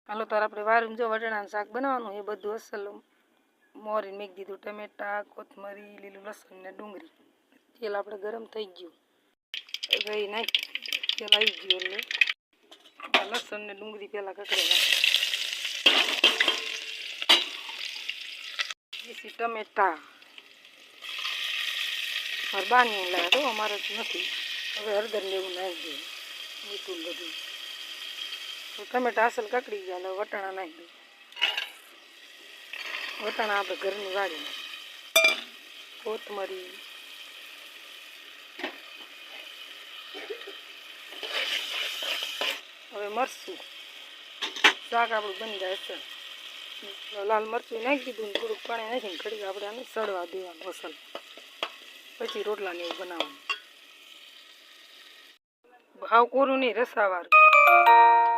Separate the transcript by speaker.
Speaker 1: હાલો તાર આપણે વારું જો વટાણાનું શાક બનાવવાનું એ બધું અસલ મોરીને મેકી દીધું, ટમેટા, કોથમરી, લીલું લસણ ને ડુંગળી. તેલ આપણે ગરમ થઈ ગયું, રહી નાખી તેલ આવી ગયું એટલે લસણ ને ડુંગળી પહેલાં કકડી નાખી, પછી ટમેટા મારે બાની લાગે તો અમારે જ નથી. હવે હળદર લેવું નાખી દઈએ, મીઠું બધું. તો ટમેટા અસલ કકડી ગયા એટલે વટાણા નાખી દઈએ. વટાણા આપણે ઘરની વાળી, કોથમરી, હવે મરચું. શાક આપણું બની જાય અસલ. લાલ મરચું નાખી દીધું ને થોડુંક પાણી નાખીને ઘડીક આપણે આને સડવા દેવાનું અસલ. પછી રોટલાને એવું બનાવવાનું. ભાવ કોરું નહીં, રસાવાળું.